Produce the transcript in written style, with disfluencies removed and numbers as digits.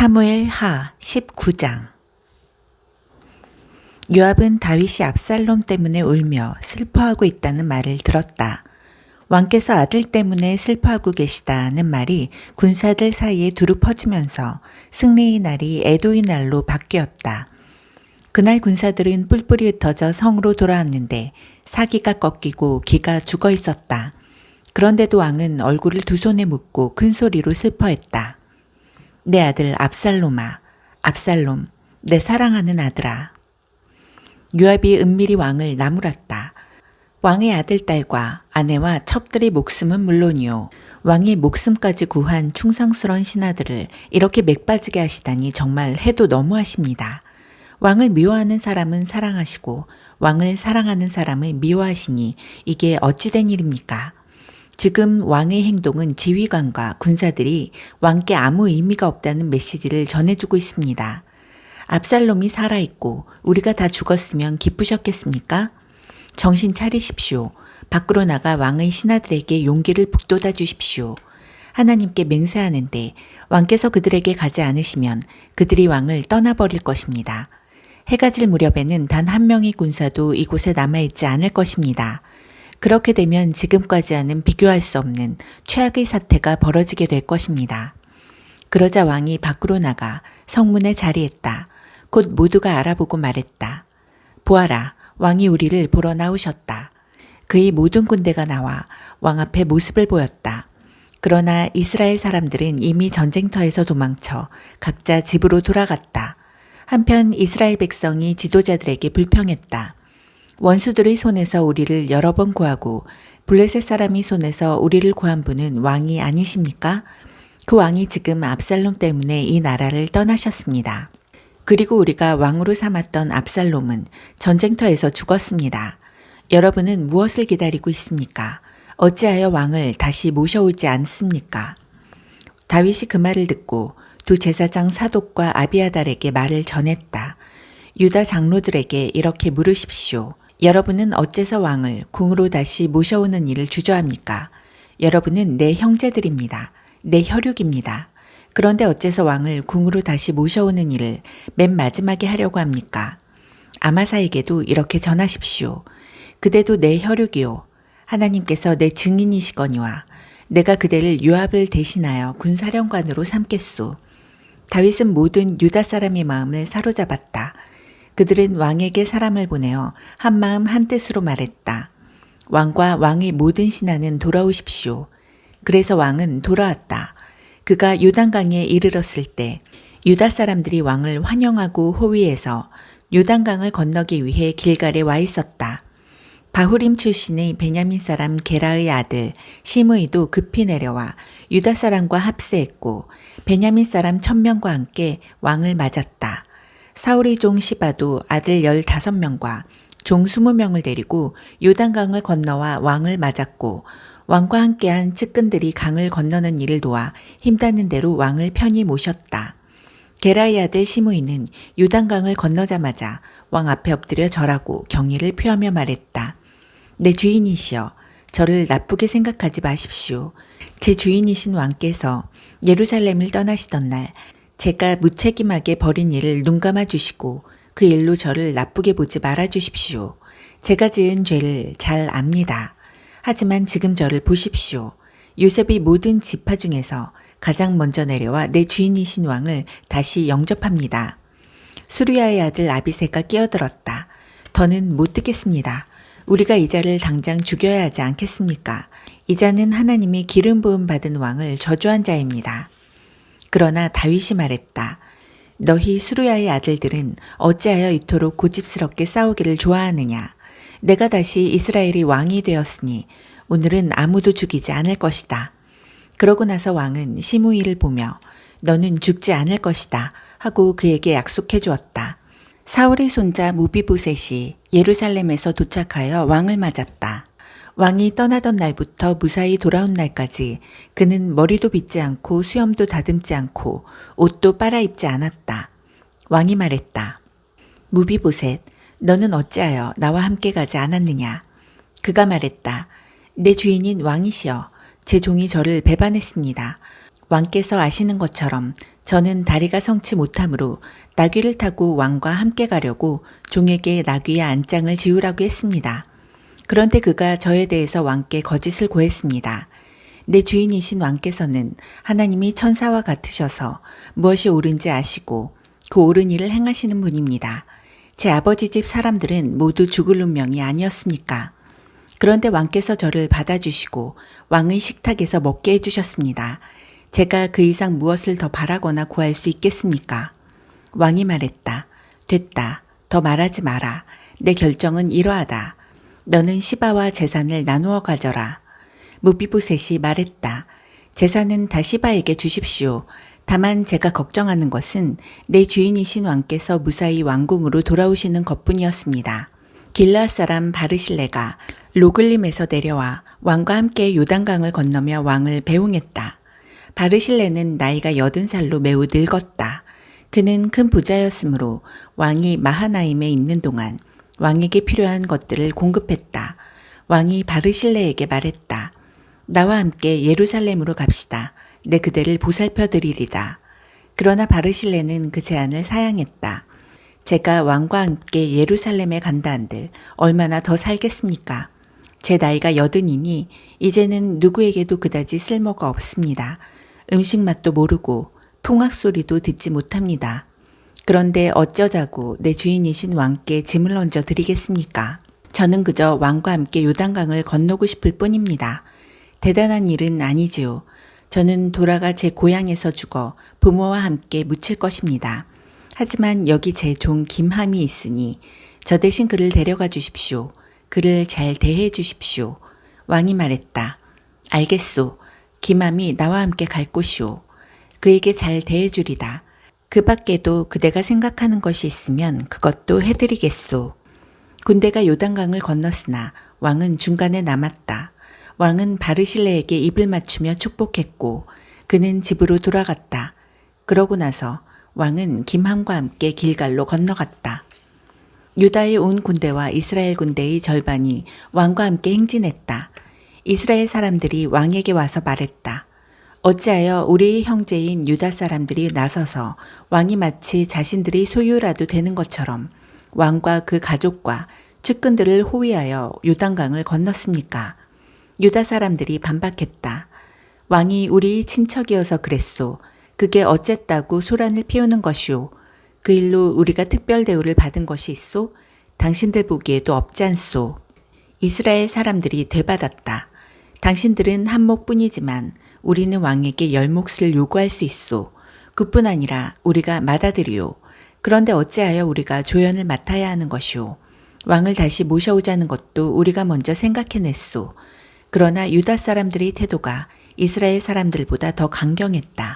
사무엘 하 19장. 요압은 다윗이 압살롬 때문에 울며 슬퍼하고 있다는 말을 들었다. 왕께서 아들 때문에 슬퍼하고 계시다는 말이 군사들 사이에 두루 퍼지면서 승리의 날이 애도의 날로 바뀌었다. 그날 군사들은 뿔뿔이 흩어져 성으로 돌아왔는데 사기가 꺾이고 기가 죽어 있었다. 그런데도 왕은 얼굴을 두 손에 묶고 큰 소리로 슬퍼했다. 내 아들 압살롬아, 압살롬, 내 사랑하는 아들아. 요압이 은밀히 왕을 나무랐다. 왕의 아들딸과 아내와 첩들의 목숨은 물론이요, 왕의 목숨까지 구한 충성스러운 신하들을 이렇게 맥빠지게 하시다니 정말 해도 너무하십니다. 왕을 미워하는 사람은 사랑하시고 왕을 사랑하는 사람은 미워하시니 이게 어찌된 일입니까? 지금 왕의 행동은 지휘관과 군사들이 왕께 아무 의미가 없다는 메시지를 전해주고 있습니다. 압살롬이 살아있고 우리가 다 죽었으면 기쁘셨겠습니까? 정신 차리십시오. 밖으로 나가 왕의 신하들에게 용기를 북돋아 주십시오. 하나님께 맹세하는데 왕께서 그들에게 가지 않으시면 그들이 왕을 떠나버릴 것입니다. 해가 질 무렵에는 단 한 명의 군사도 이곳에 남아있지 않을 것입니다. 그렇게 되면 지금까지와는 비교할 수 없는 최악의 사태가 벌어지게 될 것입니다. 그러자 왕이 밖으로 나가 성문에 자리했다. 곧 모두가 알아보고 말했다. 보아라, 왕이 우리를 보러 나오셨다. 그의 모든 군대가 나와 왕 앞에 모습을 보였다. 그러나 이스라엘 사람들은 이미 전쟁터에서 도망쳐 각자 집으로 돌아갔다. 한편 이스라엘 백성이 지도자들에게 불평했다. 원수들의 손에서 우리를 여러 번 구하고 블레셋 사람의 손에서 우리를 구한 분은 왕이 아니십니까? 그 왕이 지금 압살롬 때문에 이 나라를 떠나셨습니다. 그리고 우리가 왕으로 삼았던 압살롬은 전쟁터에서 죽었습니다. 여러분은 무엇을 기다리고 있습니까? 어찌하여 왕을 다시 모셔오지 않습니까? 다윗이 그 말을 듣고 두 제사장 사독과 아비아달에게 말을 전했다. 유다 장로들에게 이렇게 물으십시오. 여러분은 어째서 왕을 궁으로 다시 모셔오는 일을 주저합니까? 여러분은 내 형제들입니다. 내 혈육입니다. 그런데 어째서 왕을 궁으로 다시 모셔오는 일을 맨 마지막에 하려고 합니까? 아마사에게도 이렇게 전하십시오. 그대도 내 혈육이요. 하나님께서 내 증인이시거니와 내가 그대를 요압을 대신하여 군사령관으로 삼겠소. 다윗은 모든 유다 사람의 마음을 사로잡았다. 그들은 왕에게 사람을 보내어 한마음 한뜻으로 말했다. 왕과 왕의 모든 신하는 돌아오십시오. 그래서 왕은 돌아왔다. 그가 요단강에 이르렀을 때 유다 사람들이 왕을 환영하고 호위해서 요단강을 건너기 위해 길갈에 와 있었다. 바후림 출신의 베냐민 사람 게라의 아들 시므이도 급히 내려와 유다 사람과 합세했고 베냐민 사람 1000명과 함께 왕을 맞았다. 사울의 종 시바도 아들 15명과 종 20명을 데리고 요단강을 건너와 왕을 맞았고 왕과 함께한 측근들이 강을 건너는 일을 도와 힘닿는 대로 왕을 편히 모셨다. 게라의 아들 시므이는 요단강을 건너자마자 왕 앞에 엎드려 절하고 경의를 표하며 말했다. 내 주인이시여, 저를 나쁘게 생각하지 마십시오. 제 주인이신 왕께서 예루살렘을 떠나시던 날 제가 무책임하게 벌인 일을 눈감아 주시고 그 일로 저를 나쁘게 보지 말아 주십시오. 제가 지은 죄를 잘 압니다. 하지만 지금 저를 보십시오. 요셉이 모든 지파 중에서 가장 먼저 내려와 내 주인이신 왕을 다시 영접합니다. 수르야의 아들 아비새가 끼어들었다. 더는 못 듣겠습니다. 우리가 이 자를 당장 죽여야 하지 않겠습니까? 이 자는 하나님이 기름 부음 받은 왕을 저주한 자입니다. 그러나 다윗이 말했다. 너희 수르야의 아들들은 어찌하여 이토록 고집스럽게 싸우기를 좋아하느냐? 내가 다시 이스라엘의 왕이 되었으니 오늘은 아무도 죽이지 않을 것이다. 그러고 나서 왕은 시므이를 보며 너는 죽지 않을 것이다 하고 그에게 약속해 주었다. 사울의 손자 무비보셋이 예루살렘에서 도착하여 왕을 맞았다. 왕이 떠나던 날부터 무사히 돌아온 날까지 그는 머리도 빗지 않고 수염도 다듬지 않고 옷도 빨아입지 않았다. 왕이 말했다. 무비보셋, 너는 어찌하여 나와 함께 가지 않았느냐? 그가 말했다. 내 주인인 왕이시여, 제 종이 저를 배반했습니다. 왕께서 아시는 것처럼 저는 다리가 성치 못하므로 나귀를 타고 왕과 함께 가려고 종에게 나귀의 안장을 지우라고 했습니다. 그런데 그가 저에 대해서 왕께 거짓을 고했습니다. 내 주인이신 왕께서는 하나님이 천사와 같으셔서 무엇이 옳은지 아시고 그 옳은 일을 행하시는 분입니다. 제 아버지 집 사람들은 모두 죽을 운명이 아니었습니까? 그런데 왕께서 저를 받아주시고 왕의 식탁에서 먹게 해주셨습니다. 제가 그 이상 무엇을 더 바라거나 구할 수 있겠습니까? 왕이 말했다. 됐다. 더 말하지 마라. 내 결정은 이러하다. 너는 시바와 재산을 나누어 가져라. 무비보셋이 말했다. 재산은 다 시바에게 주십시오. 다만 제가 걱정하는 것은 내 주인이신 왕께서 무사히 왕궁으로 돌아오시는 것뿐이었습니다. 길르앗 사람 바르실레가 로글림에서 내려와 왕과 함께 요단강을 건너며 왕을 배웅했다. 바르실레는 나이가 80살로 매우 늙었다. 그는 큰 부자였으므로 왕이 마하나임에 있는 동안 왕에게 필요한 것들을 공급했다. 왕이 바르실레에게 말했다. 나와 함께 예루살렘으로 갑시다. 내 그대를 보살펴 드리리다. 그러나 바르실레는 그 제안을 사양했다. 제가 왕과 함께 예루살렘에 간다 한들 얼마나 더 살겠습니까? 제 나이가 80이니 이제는 누구에게도 그다지 쓸모가 없습니다. 음식 맛도 모르고 풍악 소리도 듣지 못합니다. 그런데 어쩌자고 내 주인이신 왕께 짐을 얹어 드리겠습니까? 저는 그저 왕과 함께 요단강을 건너고 싶을 뿐입니다. 대단한 일은 아니지요. 저는 돌아가 제 고향에서 죽어 부모와 함께 묻힐 것입니다. 하지만 여기 제 종 김함이 있으니 저 대신 그를 데려가 주십시오. 그를 잘 대해 주십시오. 왕이 말했다. 알겠소. 김함이 나와 함께 갈 곳이오. 그에게 잘 대해 주리다. 그 밖에도 그대가 생각하는 것이 있으면 그것도 해드리겠소. 군대가 요단강을 건넜으나 왕은 중간에 남았다. 왕은 바르실레에게 입을 맞추며 축복했고 그는 집으로 돌아갔다. 그러고 나서 왕은 김함과 함께 길갈로 건너갔다. 유다에 온 군대와 이스라엘 군대의 절반이 왕과 함께 행진했다. 이스라엘 사람들이 왕에게 와서 말했다. 어찌하여 우리의 형제인 유다 사람들이 나서서 왕이 마치 자신들의 소유라도 되는 것처럼 왕과 그 가족과 측근들을 호위하여 요단강을 건넜습니까? 유다 사람들이 반박했다. 왕이 우리의 친척이어서 그랬소. 그게 어쨌다고 소란을 피우는 것이오. 그 일로 우리가 특별 대우를 받은 것이 있소? 당신들 보기에도 없지 않소. 이스라엘 사람들이 되받았다. 당신들은 한 몫뿐이지만 우리는 왕에게 10몫을 요구할 수 있소. 그뿐 아니라 우리가 맏아들이오. 그런데 어찌하여 우리가 조연을 맡아야 하는 것이오. 왕을 다시 모셔오자는 것도 우리가 먼저 생각해냈소. 그러나 유다 사람들의 태도가 이스라엘 사람들보다 더 강경했다.